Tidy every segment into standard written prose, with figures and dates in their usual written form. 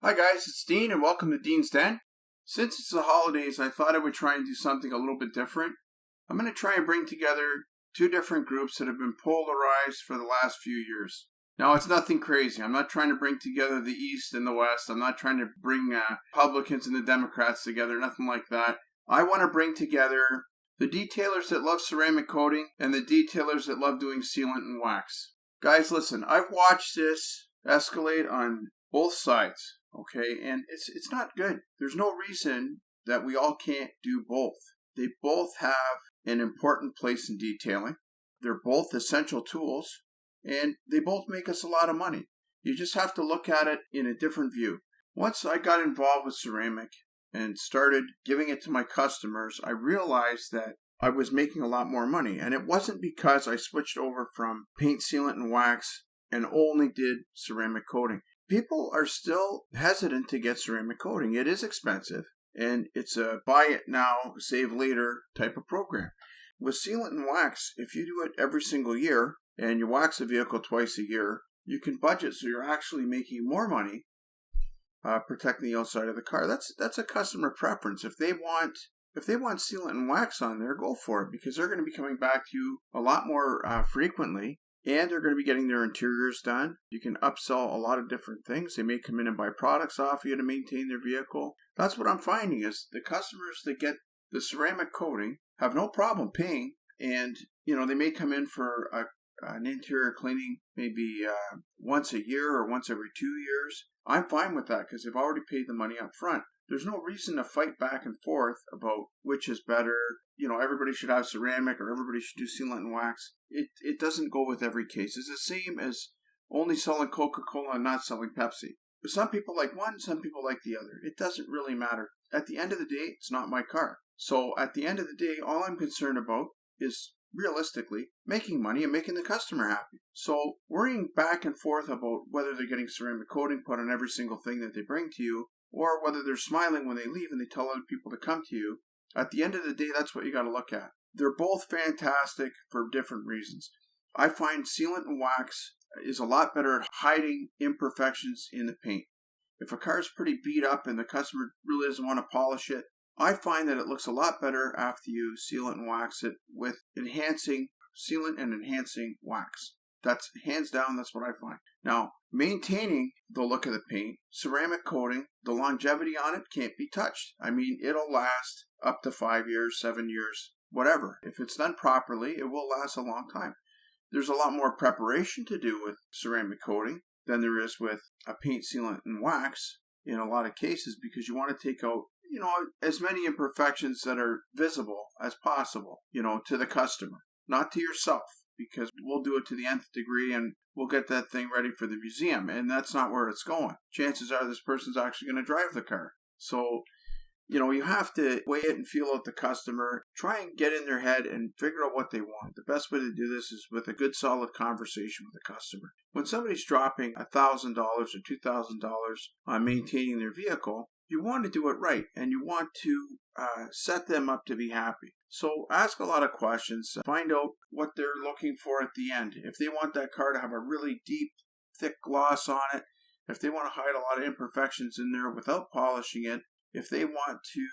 Hi guys, it's Dean and welcome to Dean's Den. Since it's the holidays, I thought I would try and do something a little bit different. I'm going to try and bring together two different groups that have been polarized for the last few years. Now, it's nothing crazy. I'm not trying to bring together the East and the West. I'm not trying to bring Republicans and the Democrats together, nothing like that. I want to bring together the detailers that love ceramic coating and the detailers that love doing sealant and wax. Guys, listen, I've watched this escalate on both sides. Okay, and it's not good. There's no reason that we all can't do both. They both have an important place in detailing. They're both essential tools, and they both make us a lot of money. You just have to look at it in a different view. Once I got involved with ceramic and started giving it to my customers, I realized that I was making a lot more money. And it wasn't because I switched over from paint, sealant, and wax and only did ceramic coating. People are still hesitant to get ceramic coating. It is expensive, and it's a buy it now, save later type of program. With sealant and wax, if you do it every single year and you wax a vehicle twice a year, you can budget so you're actually making more money protecting the outside of the car. That's a customer preference. If they want sealant and wax on there, go for it, because they're going to be coming back to you a lot more frequently. And they're going to be getting their interiors done. You can upsell a lot of different things. They may come in and buy products off you to maintain their vehicle. That's what I'm finding is the customers that get the ceramic coating have no problem paying. And, they may come in for an interior cleaning maybe once a year or once every 2 years. I'm fine with that because they've already paid the money up front. There's no reason to fight back and forth about which is better. Everybody should have ceramic or everybody should do sealant and wax. It doesn't go with every case. It's the same as only selling Coca-Cola and not selling Pepsi. Some people like one, some people like the other. It doesn't really matter. At the end of the day, it's not my car. So at the end of the day, all I'm concerned about is realistically making money and making the customer happy. So worrying back and forth about whether they're getting ceramic coating put on every single thing that they bring to you, or whether they're smiling when they leave and they tell other people to come to you, at the end of the day, that's what you got to look at. They're both fantastic for different reasons. I find sealant and wax is a lot better at hiding imperfections in the paint. If a car is pretty beat up and the customer really doesn't want to polish it, I find that it looks a lot better after you sealant and wax it with enhancing sealant and enhancing wax. That's hands down, that's what I find. Now, maintaining the look of the paint, ceramic coating, the longevity on it can't be touched. I mean, it'll last up to 5 years, 7 years, whatever. If it's done properly, it will last a long time. There's a lot more preparation to do with ceramic coating than there is with a paint, sealant, and wax in a lot of cases, because you want to take out, as many imperfections that are visible as possible, to the customer, not to yourself. Because we'll do it to the nth degree and we'll get that thing ready for the museum. And that's not where it's going. Chances are this person's actually going to drive the car. So, you have to weigh it and feel out the customer. Try and get in their head and figure out what they want. The best way to do this is with a good solid conversation with the customer. When somebody's dropping $1,000 or $2,000 on maintaining their vehicle, you want to do it right, and you want to set them up to be happy. So ask a lot of questions. Find out what they're looking for at the end. If they want that car to have a really deep, thick gloss on it, if they want to hide a lot of imperfections in there without polishing it, if they want to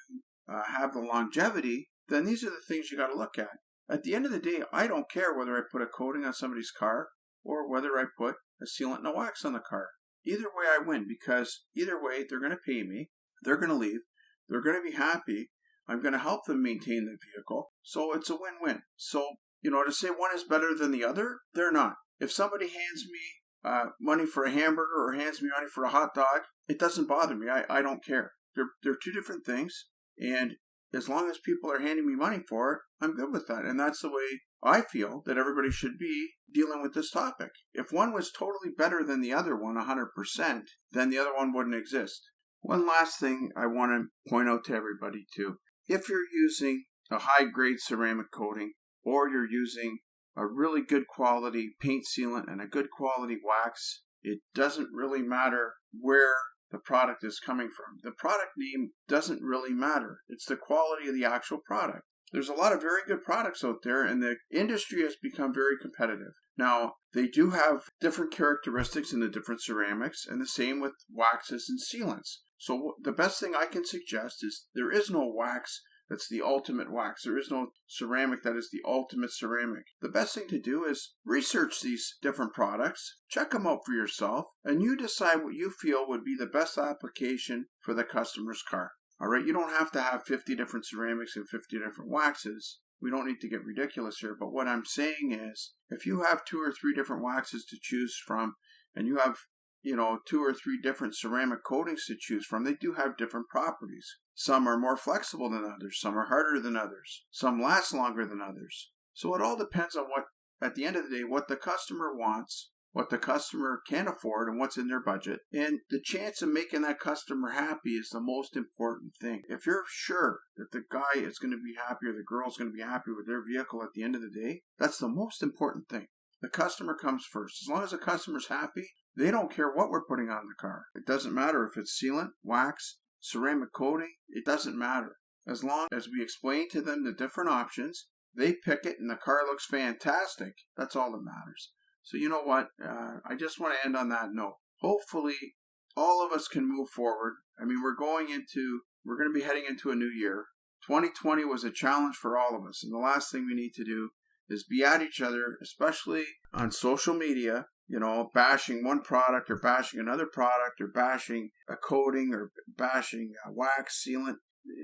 have the longevity, then these are the things you got to look at. At the end of the day, I don't care whether I put a coating on somebody's car or whether I put a sealant and a wax on the car. Either way I win, because either way they're going to pay me. They're going to leave. They're going to be happy. I'm going to help them maintain the vehicle. So it's a win-win. So, to say one is better than the other, they're not. If somebody hands me money for a hamburger or hands me money for a hot dog, it doesn't bother me. I don't care. They're two different things. And as long as people are handing me money for it, I'm good with that. And that's the way I feel that everybody should be dealing with this topic. If one was totally better than the other one, 100%, then the other one wouldn't exist. One last thing I want to point out to everybody too. If you're using a high-grade ceramic coating or you're using a really good quality paint sealant and a good quality wax, it doesn't really matter where the product is coming from. The product name doesn't really matter. It's the quality of the actual product. There's a lot of very good products out there, and the industry has become very competitive. Now, they do have different characteristics in the different ceramics, and the same with waxes and sealants. So the best thing I can suggest is there is no wax that's the ultimate wax. There is no ceramic that is the ultimate ceramic. The best thing to do is research these different products, check them out for yourself, and you decide what you feel would be the best application for the customer's car. All right, you don't have to have 50 different ceramics and 50 different waxes. We don't need to get ridiculous here, but what I'm saying is if you have 2 or 3 different waxes to choose from and you have 2 or 3 different ceramic coatings to choose from, they do have different properties. Some are more flexible than others. Some are harder than others. Some last longer than others. So it all depends on at the end of the day, what the customer wants, what the customer can afford, and what's in their budget. And the chance of making that customer happy is the most important thing. If you're sure that the guy is going to be happy or the girl is going to be happy with their vehicle at the end of the day, that's the most important thing. The customer comes first. As long as the customer's happy, they don't care what we're putting on the car. It doesn't matter if it's sealant, wax, ceramic coating. It doesn't matter. As long as we explain to them the different options, they pick it and the car looks fantastic. That's all that matters. So you know what? I just want to end on that note. Hopefully, all of us can move forward. I mean, we're going to be heading into a new year. 2020 was a challenge for all of us. And the last thing we need to do is be at each other, especially on social media, bashing one product or bashing another product or bashing a coating or bashing a wax, sealant.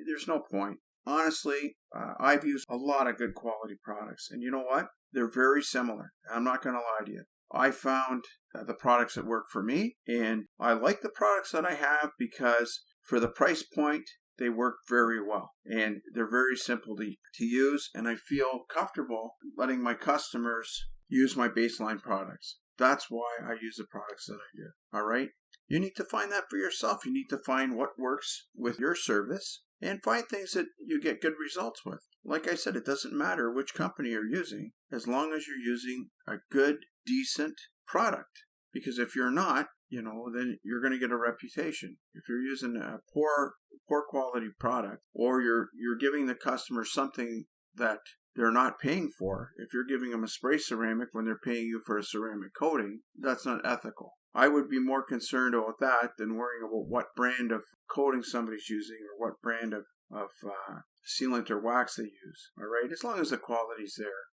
There's no point. Honestly, I've used a lot of good quality products. And you know what? They're very similar. I'm not going to lie to you. I found the products that work for me, and I like the products that I have because for the price point, they work very well. And they're very simple to use, and I feel comfortable letting my customers use my baseline products. That's why I use the products that I do. All right? You need to find that for yourself. You need to find what works with your service and find things that you get good results with. Like I said, it doesn't matter which company you're using as long as you're using a good, decent product. Because if you're not, then you're going to get a reputation. If you're using a poor quality product, or you're giving the customer something that they're not paying for, if you're giving them a spray ceramic when they're paying you for a ceramic coating, that's not ethical. I would be more concerned about that than worrying about what brand of coating somebody's using or what brand of sealant or wax they use. All right, as long as the quality's there,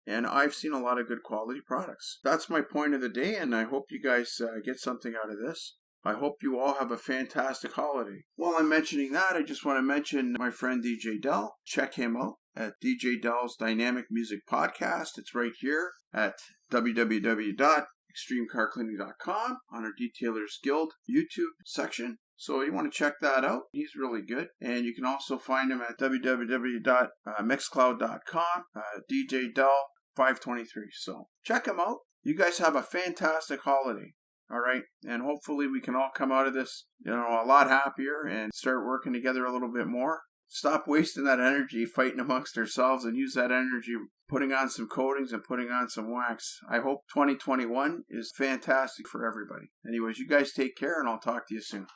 And I've seen a lot of good quality products. That's my point of the day, and I hope you guys get something out of this. I hope you all have a fantastic holiday. While I'm mentioning that, I just want to mention my friend DJ Dell. Check him out at DJ Dell's Dynamic Music Podcast. It's right here at www.extremecarcleaning.com on our Detailers Guild YouTube section. So you want to check that out. He's really good. And you can also find him at www.mixcloud.com, DJ Dell 523. So check him out. You guys have a fantastic holiday. All right. And hopefully we can all come out of this, a lot happier and start working together a little bit more. Stop wasting that energy fighting amongst ourselves and use that energy putting on some coatings and putting on some wax. I hope 2021 is fantastic for everybody. Anyways, you guys take care and I'll talk to you soon.